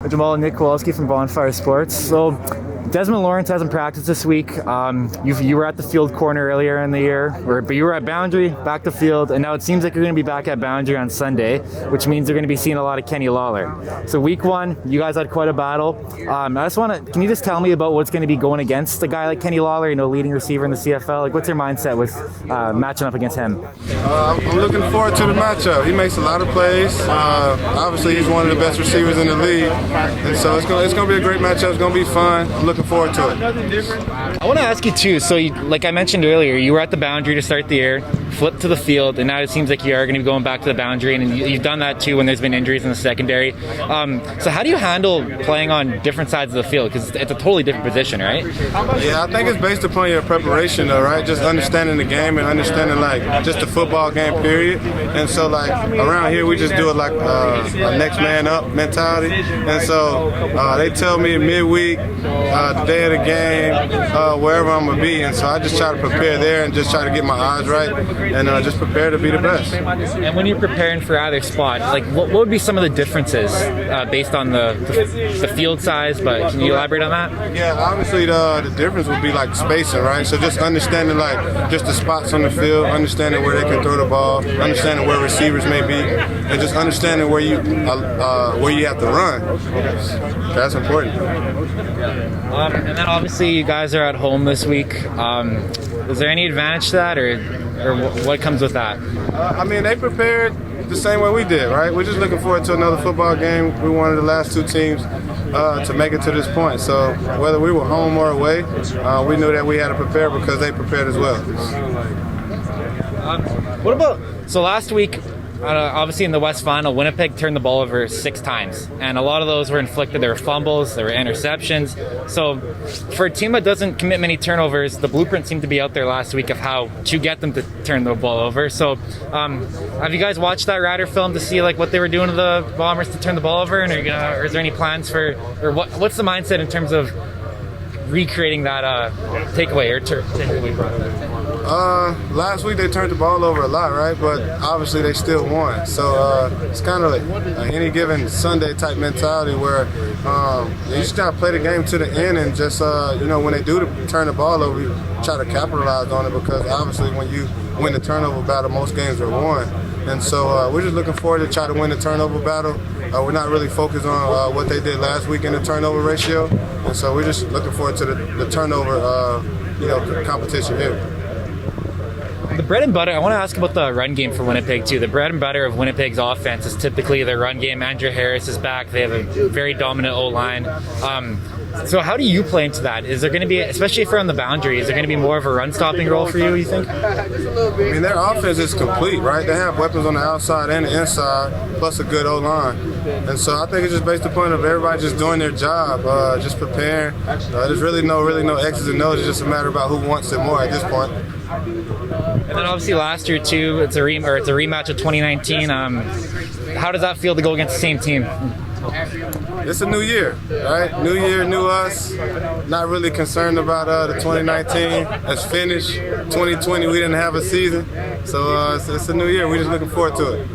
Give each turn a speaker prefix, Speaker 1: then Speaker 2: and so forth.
Speaker 1: Jumal Nick Kowalski from Bonfire Sports. So Desmond Lawrence hasn't practiced this week. You were at the field corner earlier in the year, but you were at boundary, back to field, and now it seems like you're going to be back at boundary on Sunday, which means you're going to be seeing a lot of Kenny Lawler. So week one, you guys had quite a battle. Can you just tell me about what's going to be going against a guy like Kenny Lawler, leading receiver in the CFL? Like, what's your mindset with matching up against him?
Speaker 2: I'm looking forward to the matchup. He makes a lot of plays. Obviously, he's one of the best receivers in the league, and so it's going to be a great matchup. It's going to be fun. I'm looking forward to it.
Speaker 1: I want to ask you too, so like I mentioned earlier, you were at the boundary to start the year, flipped to the field, and now it seems like you are going to be going back to the boundary, and you've done that too when there's been injuries in the secondary. So how do you handle playing on different sides of the field? Because it's a totally different position, right?
Speaker 2: Yeah, I think it's based upon your preparation though, right? Just understanding the game and understanding like just the football game period. And so like around here we just do it like a next man up mentality. And so they tell me midweek, the day of the game, wherever I'm gonna be, and so I just try to prepare there and just try to get my eyes right and just prepare to be the best.
Speaker 1: And when you're preparing for either spot, like what would be some of the differences based on the field size? But can you elaborate on that?
Speaker 2: Yeah, obviously the difference would be like spacing, right? So just understanding like just the spots on the field, understanding where they can throw the ball, understanding where receivers may be, and just understanding where you have to run. That's important.
Speaker 1: And then obviously you guys are at home this week. Is there any advantage to that, or what comes with that?
Speaker 2: I mean, they prepared the same way we did, right? We're just looking forward to another football game. We're one of the last two teams to make it to this point. So whether we were home or away, we knew that we had to prepare because they prepared as well.
Speaker 1: So last week, obviously in the West Final, Winnipeg turned the ball over 6 times, and a lot of those were inflicted. There were fumbles, there were interceptions. So for a team that doesn't commit many turnovers, the blueprint seemed to be out there last week of how to get them to turn the ball over. So have you guys watched that Rider film to see like what they were doing to the Bombers to turn the ball over, and or is there any plans for, or what's the mindset in terms of recreating that takeaway or takeaway run?
Speaker 2: Last week they turned the ball over a lot, right? But obviously they still won. So it's kind of like any given Sunday type mentality where you just gotta play the game to the end and just when they do turn the ball over, you try to capitalize on it because obviously when you win the turnover battle, most games are won. And so we're just looking forward to try to win the turnover battle. We're not really focused on what they did last week in the turnover ratio, and so we're just looking forward to the turnover competition here.
Speaker 1: The bread and butter, I want to ask about the run game for Winnipeg too. The bread and butter of Winnipeg's offense is typically their run game. Andrew Harris is back. They have a very dominant O-line. So how do you play into that? Is there going to be, especially if you're on the boundary, is there going to be more of a run-stopping role for you think?
Speaker 2: I mean, their offense is complete, right? They have weapons on the outside and the inside, plus a good O-line. And so I think it's just based upon of everybody just doing their job, just preparing. There's really no X's and O's. It's just a matter about who wants it more at this point.
Speaker 1: And then obviously last year too, it's a rematch of 2019. How does that feel to go against the same team?
Speaker 2: It's a new year, right? New year, new us. Not really concerned about the 2019. It's finished. 2020, we didn't have a season. So it's a new year. We're just looking forward to it.